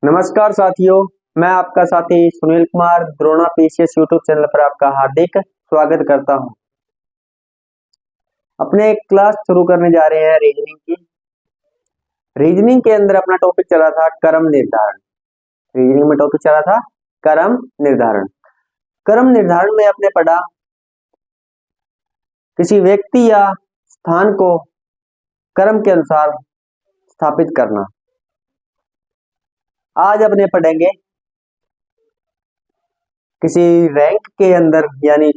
नमस्कार साथियों, मैं आपका साथी Sunil Kumar Drona PCS YouTube channel पर आपका हार्दिक स्वागत करता हूं। अपने एक क्लास शुरू करने जा रहे हैं रीजनिंग की। रीजनिंग के अंदर अपना टॉपिक चला था क्रम निर्धारण। रीजनिंग में टॉपिक चला था क्रम निर्धारण। क्रम निर्धारण में आपने पढ़ा किसी व्यक्ति या स्थान को क्रम के अनुसार स्थापित करना। आज अपने पढ़ेंगे किसी रैंक के अंदर यानी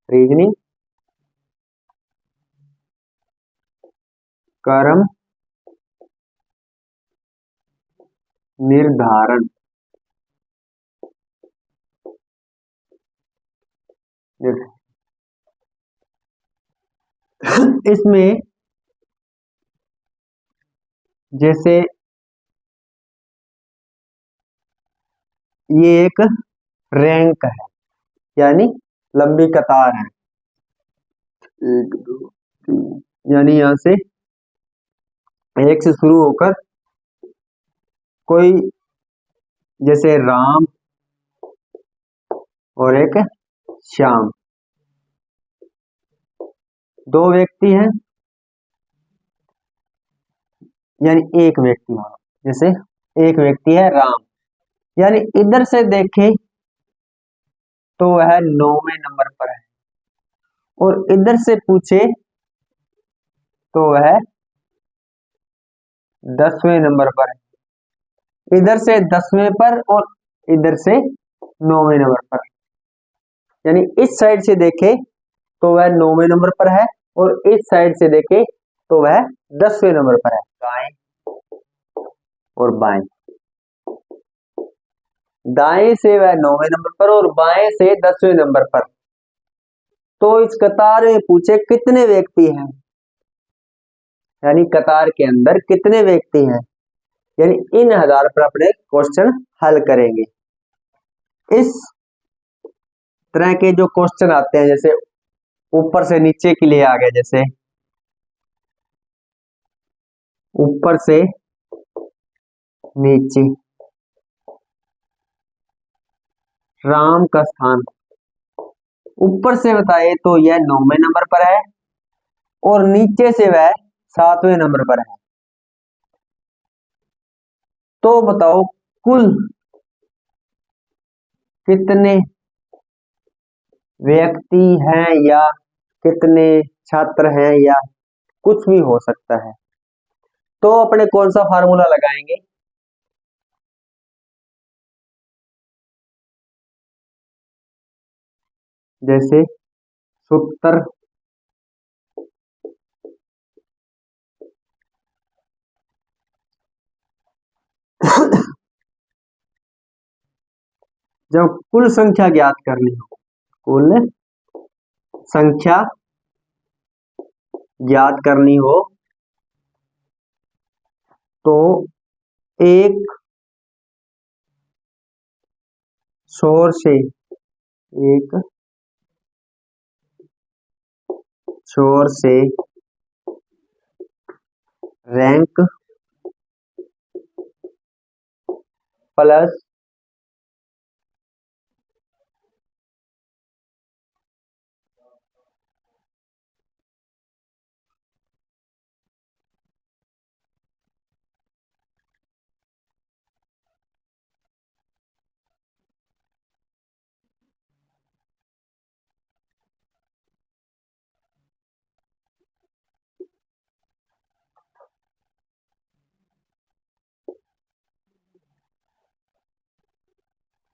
रीजनिंग क्रम निर्धारण इसमें जैसे ये एक रैंक है यानी लंबी कतार है, 1 2 3 यानी यहां से एक से शुरू होकर कोई जैसे राम और एक श्याम, दो व्यक्ति हैं यानी एक व्यक्ति मानो, जैसे एक व्यक्ति है राम यानी इधर से देखें तो वह 9वें नंबर पर है और इधर से पूछे तो वह 10वें नंबर पर है। इधर से 10वें पर और इधर से 9वें नंबर पर, यानी इस साइड से देखे तो वह 9वें नंबर पर है और इस साइड से देखे तो वह 10वें नंबर पर है। दाएं और बाएं, दाएं से वह 9वें नंबर पर और बाएं से 10वें नंबर पर। तो इस कतार में पूछे कितने व्यक्ति हैं, यानी कतार के अंदर कितने व्यक्ति हैं, यानी इन आधार पर अपने क्वेश्चन हल करेंगे। इस तरह के जो क्वेश्चन आते हैं जैसे ऊपर से नीचे के लिए आ गए, जैसे ऊपर से नीचे राम का स्थान ऊपर से बताए तो यह 9वें नंबर पर है और नीचे से वह 7वें नंबर पर है। तो बताओ कुल कितने व्यक्ति हैं या कितने छात्र हैं या कुछ भी हो सकता है। तो अपने कौन सा फार्मूला लगाएंगे, जैसे सूत्र जब कुल संख्या ज्ञात करनी हो, कुल संख्या ज्ञात करनी हो तो एक छोर से रैंक प्लस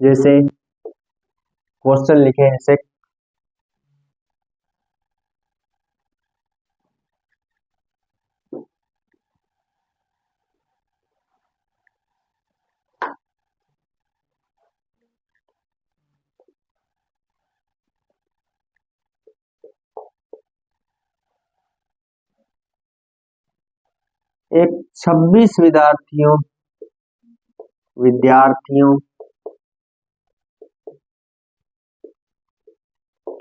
जैसे क्वेश्चन लिखे जैसे एक 26 विद्यार्थियों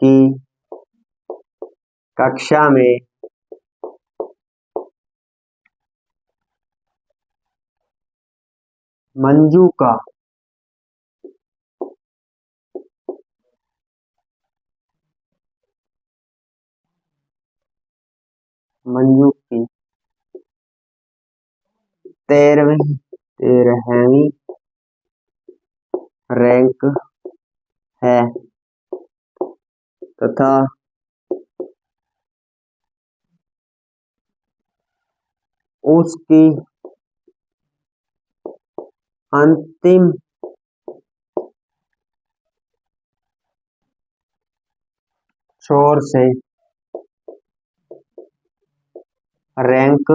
की कक्षा में मंजू की 13वीं रैंक है तथा उसकी अंतिम छोर से रैंक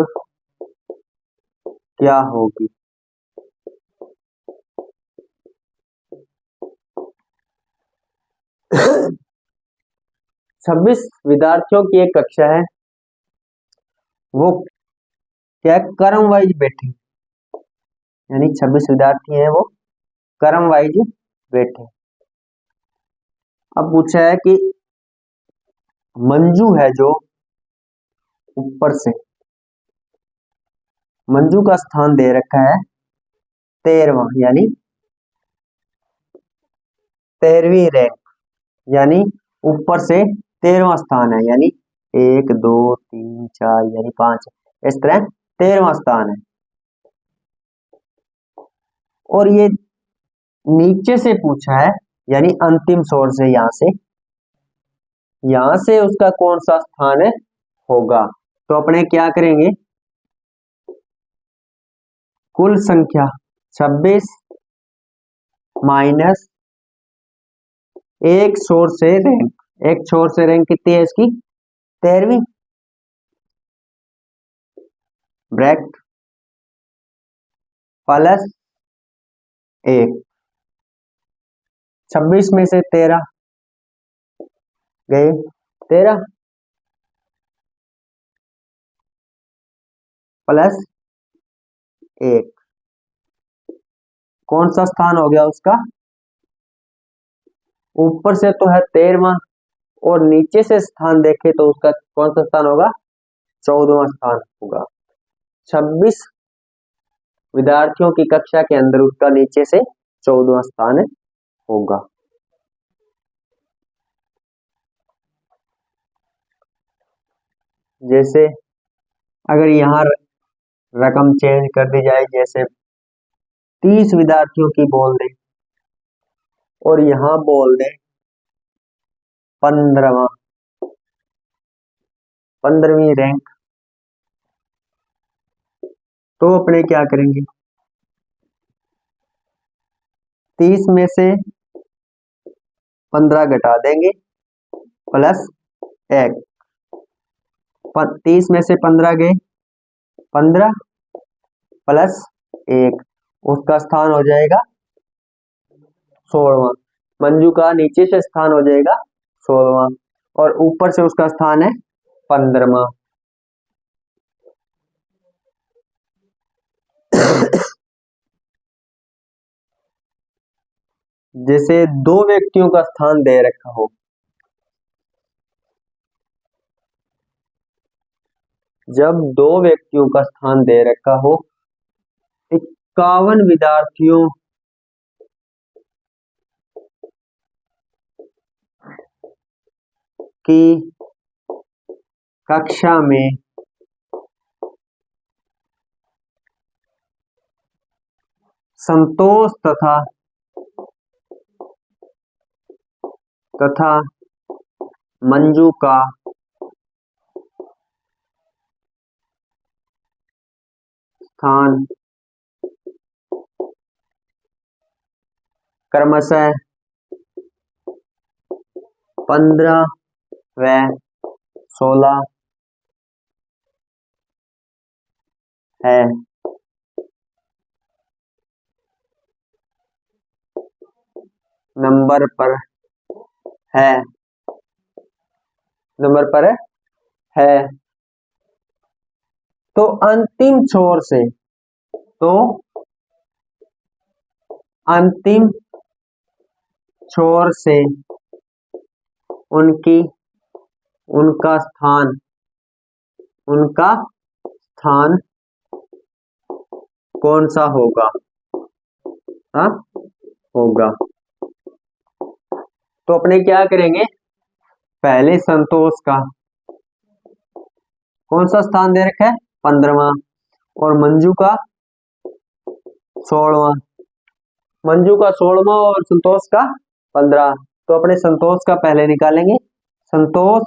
क्या होगी? 26 विद्यार्थियों की एक कक्षा है, वो क्या क्रम वाइज बैठे, यानी 26 विद्यार्थी हैं वो क्रम वाइज बैठे। अब पूछा है कि मंजू है जो ऊपर से, मंजू का स्थान दे रखा है 13वां, यानी 13वीं रैंक, यानी ऊपर से 13वां स्थान है, यानी 1 2 3 4 यानी 5, इस तरह 13वां स्थान है। और ये नीचे से पूछा है, यानी अंतिम छोर से, यहां से उसका कौन सा स्थान है होगा। तो अपने क्या करेंगे, कुल संख्या 26 माइनस एक छोर से रैंक, एक छोर से रैंक कितनी है इसकी 13वीं, ब्रैकेट प्लस 1, 26 में से 13 गए, 13 प्लस 1, कौन सा स्थान हो गया उसका, ऊपर से तो है 13वां और नीचे से स्थान देखे तो उसका कौन सा स्थान होगा, 14वां स्थान होगा। 26 विद्यार्थियों की कक्षा के अंदर उसका नीचे से 14वां स्थान होगा। जैसे अगर यहाँ रकम चेंज कर दी जाए, जैसे 30 विद्यार्थियों की बोल दे और यहाँ बोल दे 15वीं रैंक, तो अपने क्या करेंगे, 30 में से 15 घटा देंगे प्लस 1, 30 में से 15 गए, 15 प्लस 1, उसका स्थान हो जाएगा 16वां, मंजू का नीचे से स्थान हो जाएगा 16वां और ऊपर से उसका स्थान है 15वां। जैसे दो व्यक्तियों का स्थान दे रखा हो, जब दो व्यक्तियों का स्थान दे रखा हो, 51 विद्यार्थियों की कक्षा में संतोष तथा मंजू का स्थान क्रमशः 15 व 16 है, नंबर पर है, नंबर पर है। तो अंतिम छोर से, तो अंतिम छोर से उनकी उनका स्थान कौन सा होगा, हाँ होगा। तो अपने क्या करेंगे, पहले संतोष का कौन सा स्थान दे रखा है, 15वां, और मंजू का 16वां, मंजू का 16वां और संतोष का 15। तो अपने संतोष का पहले निकालेंगे, संतोष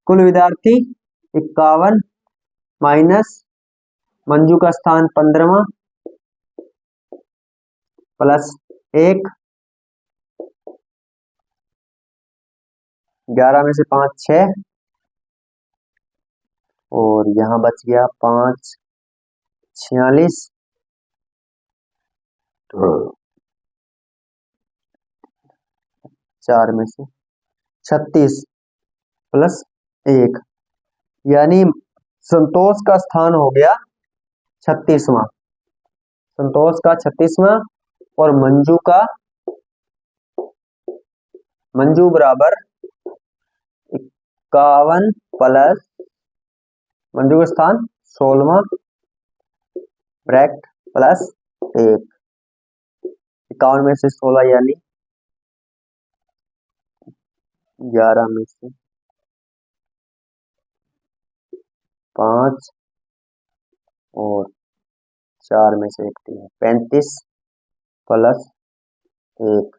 कुल विद्यार्थी 51 माइनस मंजू का स्थान 15वां प्लस 1, 11 में से 5 6, और यहां बच गया 5 46, 4 में से 36 प्लस 1, यानी संतोष का स्थान हो गया 36वां, संतोष का 36वां, और मंजू बराबर 51 प्लस मंजू का स्थान 16वां ब्रैकेट प्लस 1, 51 में से 16 यानी 11 में से 5 और 4 में से 1 35 प्लस 1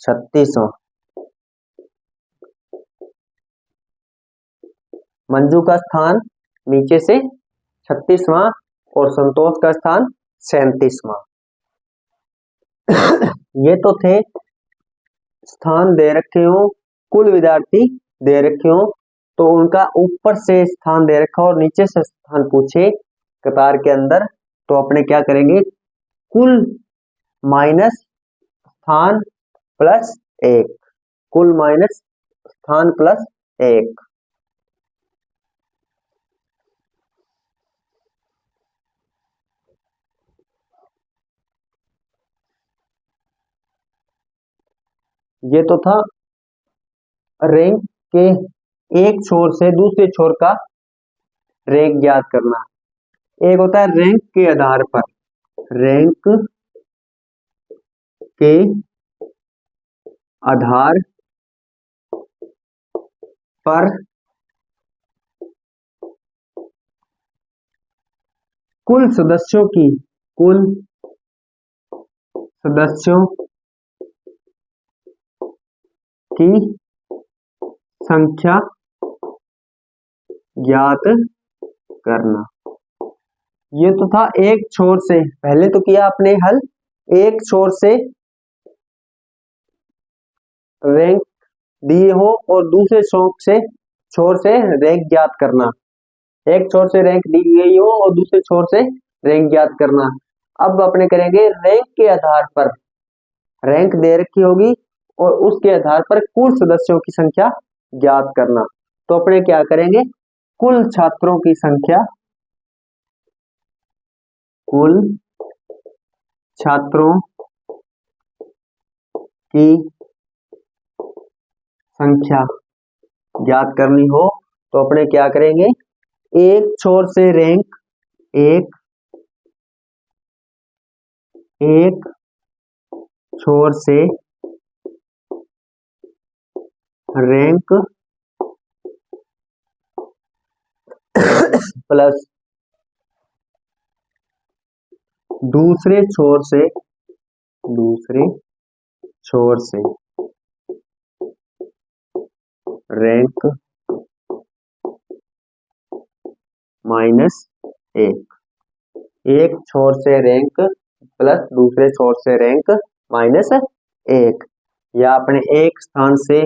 36वां, मंजू का स्थान नीचे से 36वां और संतोष का स्थान 37वां। ये तो थे स्थान दे रखे हो, कुल विद्यार्थी दे रखे हो, तो उनका ऊपर से स्थान दे रखा और नीचे से स्थान पूछे कतार के अंदर, तो अपने क्या करेंगे, कुल माइनस स्थान प्लस 1, कुल माइनस स्थान प्लस 1। ये तो था रैंक के एक छोर से दूसरे छोर का रैंक ज्ञात करना। एक होता है रैंक के आधार पर, रैंक के आधार पर कुल सदस्यों की संख्या ज्ञात करना। ये तो था एक छोर से, पहले तो किया आपने हल, एक छोर से रैंक दिए हो और दूसरे छोर से रैंक ज्ञात करना। एक छोर से रैंक दी गई हो और दूसरे छोर से रैंक ज्ञात करना। अब अपने करेंगे रैंक के आधार पर, रैंक दे रखी होगी और उसके आधार पर कुल सदस्यों की संख्या ज्ञात करना। तो अपने क्या करेंगे, कुल छात्रों की संख्या, कुल छात्रों की संख्या ज्ञात करनी हो तो अपने क्या करेंगे, एक छोर से रैंक, एक छोर से रैंक प्लस दूसरे छोर से रैंक माइनस 1, एक छोर से रैंक प्लस दूसरे छोर से रैंक माइनस 1, या अपने एक स्थान से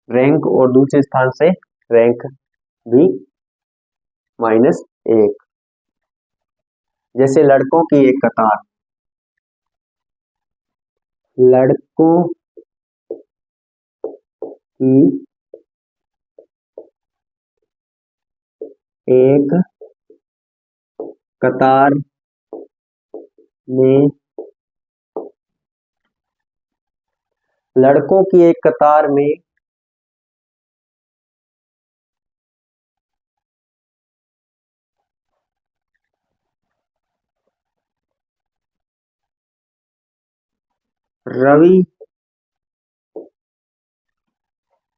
रैंक और दूसरे स्थान से रैंक भी माइनस 1। जैसे लड़कों की एक कतार, लड़कों की एक कतार में लड़कों की एक कतार में रवि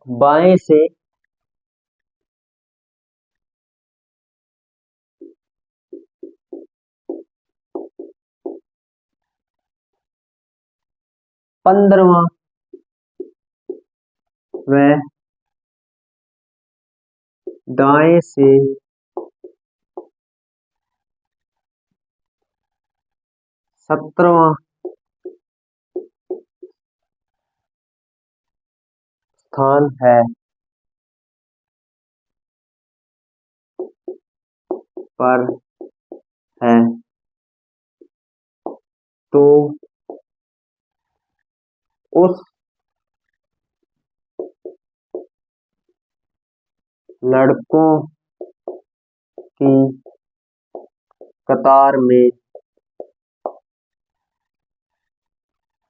बाएं से पंद्रवा व दाएं से सत्रहवां स्थान है पर है, तो उस लड़कों की कतार में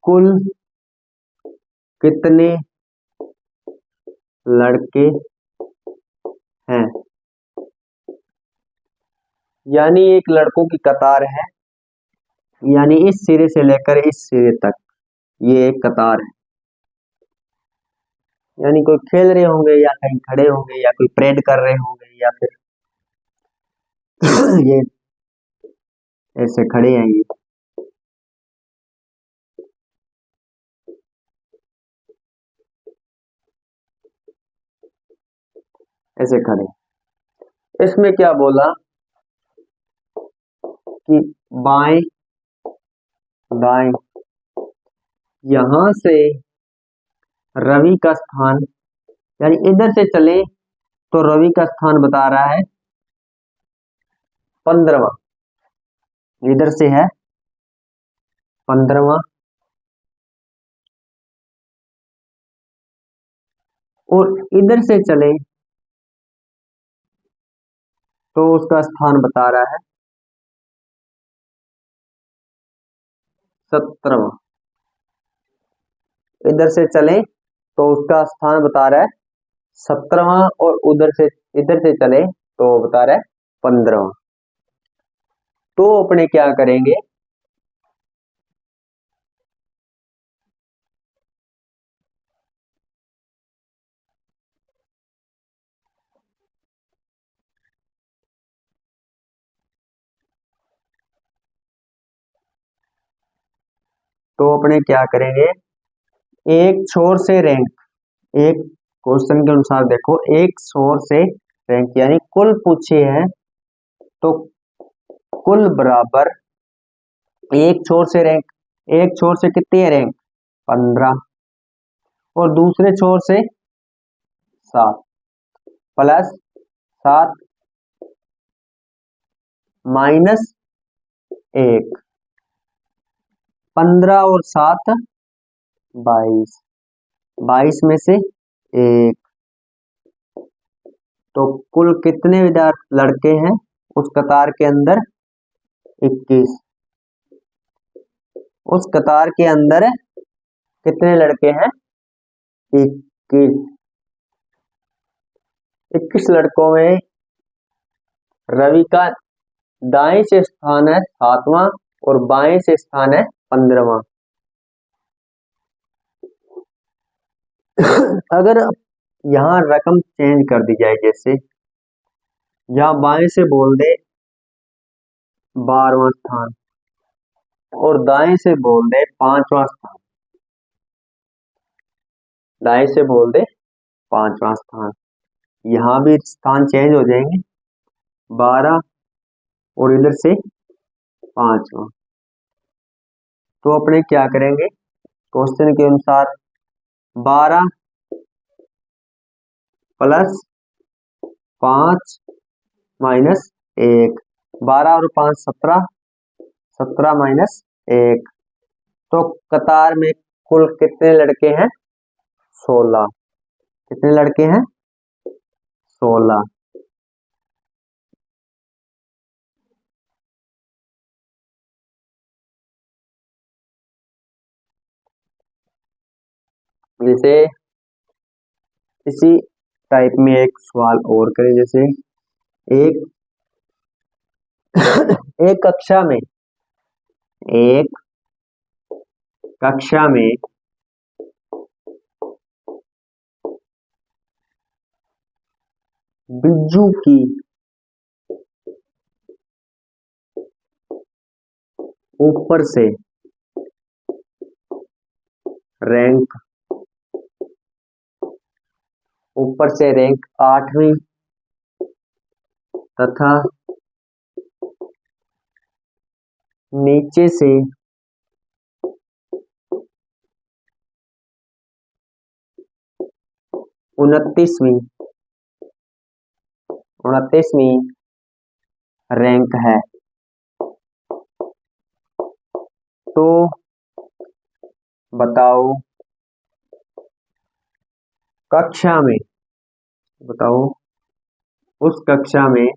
कुल कितने लड़के हैं। यानी एक लड़कों की कतार है, यानी इस सिरे से लेकर इस सिरे तक ये एक कतार है। यानी कोई खेल रहे होंगे या कहीं खड़े होंगे या कोई परेड कर रहे होंगे या फिर ये ऐसे खड़े हैं, ये ऐसे खड़े। इसमें क्या बोला कि बाएं दाएं, यहां से रवि का स्थान, यानी इधर से चले तो रवि का स्थान बता रहा है 15वां, इधर से है 15वां, और इधर से चले तो उसका स्थान बता रहा है 17वां। इधर से चले तो उसका स्थान बता रहा है 17वां, और उधर से इधर से चले तो बता रहा है 15वां। तो अपने क्या करेंगे, तो अपने क्या करेंगे, एक छोर से रैंक, एक क्वेश्चन के अनुसार देखो, एक छोर से रैंक यानी कुल पूछे हैं तो कुल बराबर एक छोर से रैंक, एक छोर से कितनी है रैंक 15, और दूसरे छोर से 7, प्लस 7 माइनस 1, 15 और 7 22, 22 में से 1, तो कुल कितने विद्यार्थी लड़के हैं उस कतार के अंदर 21, उस कतार के अंदर कितने लड़के हैं 21, 21 लड़कों में रवि का दाएं से स्थान है 7वां और बाएं से स्थान है 15वां। अगर यहाँ रकम चेंज कर दी जाए, जैसे यहाँ बाएं से बोल दे 12वां स्थान और दाएं से बोल दे 5वां स्थान, दाएं से बोल दे 5वां स्थान, यहाँ भी स्थान चेंज हो जाएंगे 12 और इधर से 5वां। तो अपने क्या करेंगे, क्वेश्चन के अनुसार 12 प्लस 5 माइनस 1, 12 और 5 17, 17 माइनस 1, तो कतार में कुल कितने लड़के हैं 16, कितने लड़के हैं 16। जैसे इसी टाइप में एक सवाल और करें। जैसे एक एक कक्षा में बिज्जू की ऊपर से रैंक 8वीं तथा नीचे से 29वीं रैंक है, तो बताओ उस कक्षा में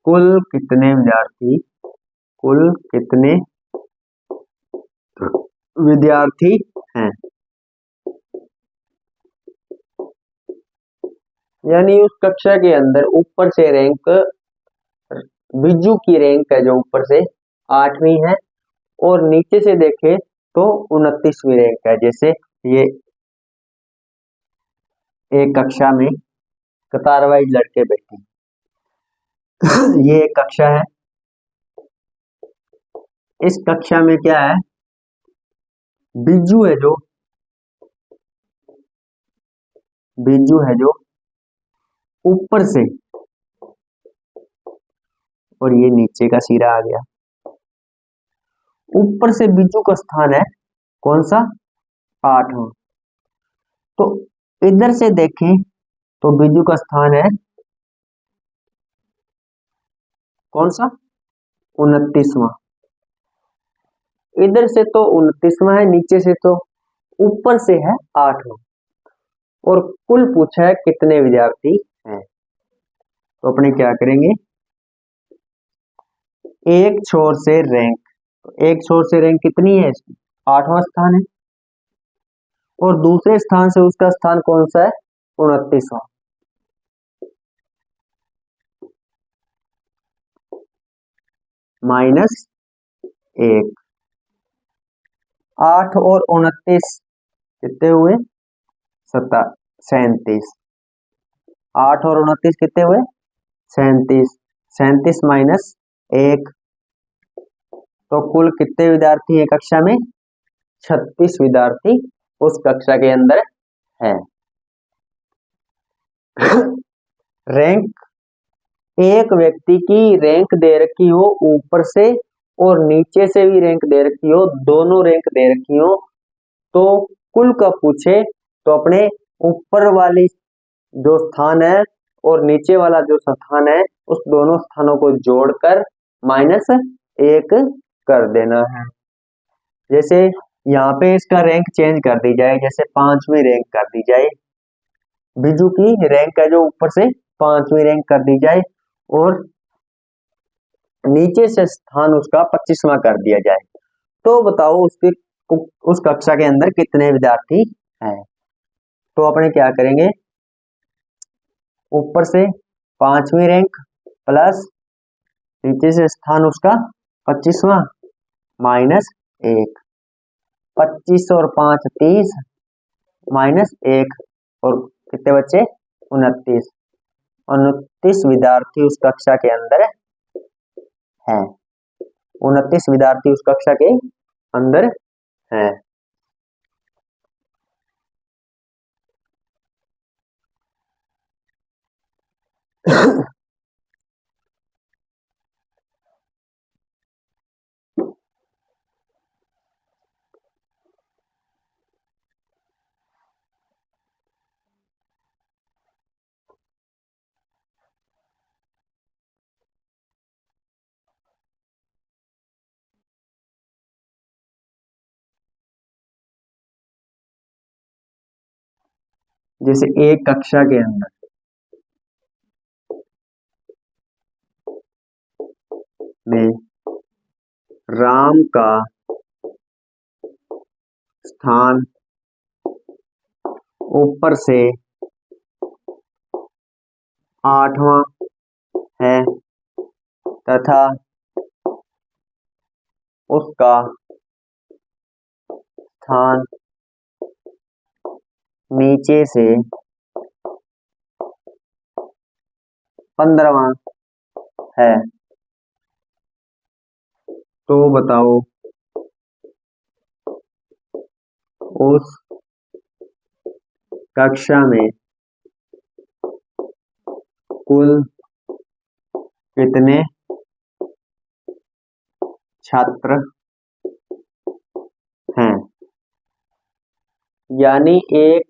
कुल कितने विद्यार्थी हैं। यानी उस कक्षा के अंदर ऊपर से रैंक, बिज्जू की रैंक है जो ऊपर से 8वीं है और नीचे से देखे तो 29वीं रैंक है। जैसे ये एक कक्षा में कतार वाइज लड़के बैठे ये एक कक्षा है। इस कक्षा में क्या है, बिज्जू है जो ऊपर से, और ये नीचे का सिरा आ गया। ऊपर से बिज्जू का स्थान है कौन सा, 8वां। तो इधर से देखें तो बिज्जू का स्थान है कौन सा, 29वां। इधर से तो 29वां है, नीचे से तो ऊपर से है 8वां, और कुल पूछा है कितने विद्यार्थी हैं। तो अपने क्या करेंगे, एक छोर से रैंक कितनी है इसकी, 8वां स्थान है, और दूसरे स्थान से उसका स्थान कौन सा है, 29वां। -1, 8 और 29 कितने हुए, 37। 8 और 29 कितने हुए, 37। 37 -1, तो कुल कितने विद्यार्थी हैं कक्षा में, 36 विद्यार्थी उस कक्षा के अंदर है। रैंक, एक व्यक्ति की रैंक दे रखी हो ऊपर से और नीचे से भी रैंक दे रखी हो, दोनों रैंक दे रखी हो, तो कुल का पूछे तो अपने ऊपर वाली जो स्थान है और नीचे वाला जो स्थान है उस दोनों स्थानों को जोड़कर -1 कर देना है। जैसे यहाँ पे इसका रैंक चेंज कर दी जाए, जैसे 5वीं रैंक कर दी जाए, बिजू की रैंक है जो ऊपर से 5वीं रैंक कर दी जाए और नीचे से स्थान उसका 25वां कर दिया जाए, तो बताओ उस कक्षा के अंदर कितने विद्यार्थी हैं। तो अपने क्या करेंगे, ऊपर से 5वीं रैंक प्लस नीचे से स्थान उसका 25वां -1, 25 और 5 30 -1, और कितने बच्चे, 29 विद्यार्थी उस कक्षा के अंदर हैं। 29 विद्यार्थी उस कक्षा के अंदर हैं। जैसे एक कक्षा के अंदर में राम का स्थान ऊपर से 8वां है तथा उसका स्थान नीचे से 15वां है, तो बताओ उस कक्षा में कुल कितने छात्र हैं। यानी एक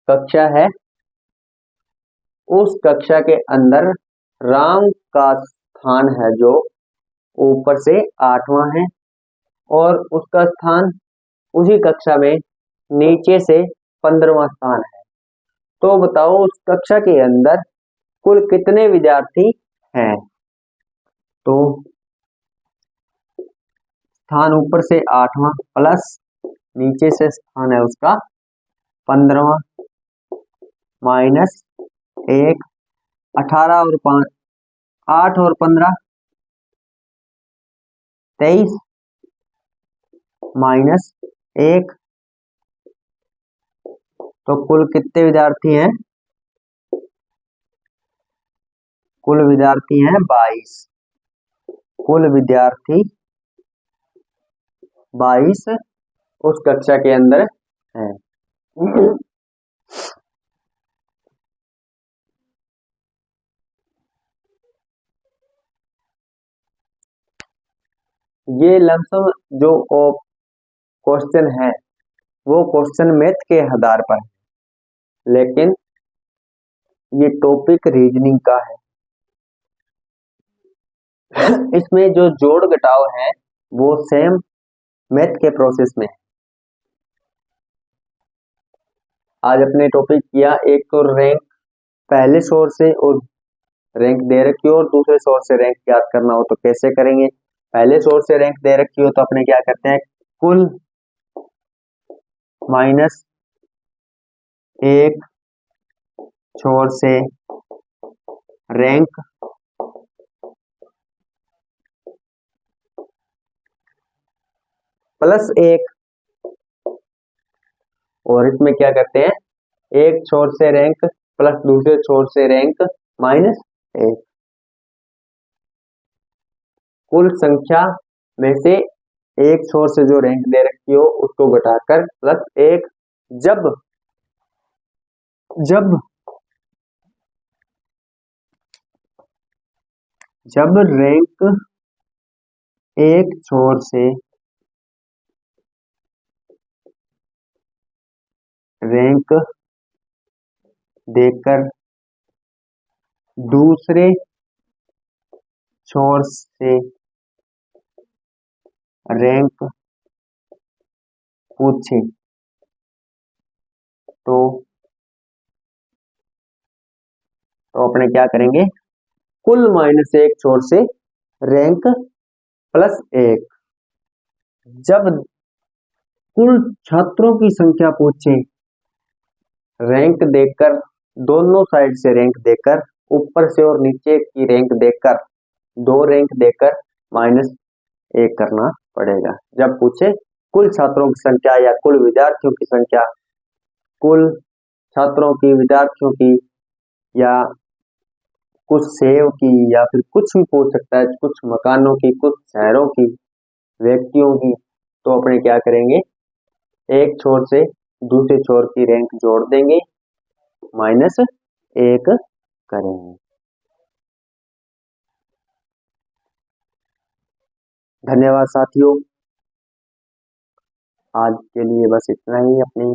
कक्षा है, उस कक्षा के अंदर राम का स्थान है जो ऊपर से 8वां है और उसका स्थान उसी कक्षा में नीचे से 15वां स्थान है। तो बताओ उस कक्षा के अंदर कुल कितने विद्यार्थी हैं। तो स्थान ऊपर से 8वां प्लस नीचे से स्थान है उसका 15वां माइनस 1, 18 और 5, 8 और 15 23 माइनस 1, तो कुल कितने विद्यार्थी हैं। कुल विद्यार्थी हैं 22। कुल विद्यार्थी 22 उस कक्षा के अंदर हैं। ये लमसम जो क्वेश्चन है वो क्वेश्चन मैथ के आधार पर है, लेकिन ये टॉपिक रीजनिंग का है। इसमें जो जोड़ घटाव है वो सेम मैथ के प्रोसेस में है। आज अपने टॉपिक किया एक तो रैंक पहले सोर्स से और रैंक दे रखी हो और दूसरे सोर्स से रैंक याद करना हो तो कैसे करेंगे। पहले सोर्स से रैंक दे रखी हो तो अपने क्या करते हैं, कुल माइनस एक छोर से रैंक प्लस 1, और इसमें क्या करते हैं, एक छोर से रैंक प्लस दूसरे छोर से रैंक माइनस 1। कुल संख्या में से एक छोर से जो रैंक दे रखी हो उसको घटाकर प्लस 1। जब जब जब रैंक एक छोर से रैंक देकर दूसरे छोर से रैंक पूछे तो अपने क्या करेंगे, कुल माइनस 1 छोर से रैंक प्लस 1। जब कुल छात्रों की संख्या पूछे रैंक देकर, दोनों साइड से रैंक देकर, ऊपर से और नीचे की रैंक देकर, 2 रैंक देकर माइनस 1 करना पड़ेगा। जब पूछे कुल छात्रों की संख्या या कुल विद्यार्थियों की संख्या, कुल छात्रों की, विद्यार्थियों की, या कुछ सेव की, या फिर कुछ भी पूछ सकता है, कुछ मकानों की, कुछ शहरों की, व्यक्तियों की, तो अपने क्या करेंगे, एक छोर से दूसरे छोर की रैंक जोड़ देंगे, माइनस 1 करेंगे। धन्यवाद साथियों, आज के लिए बस इतना ही। अपनी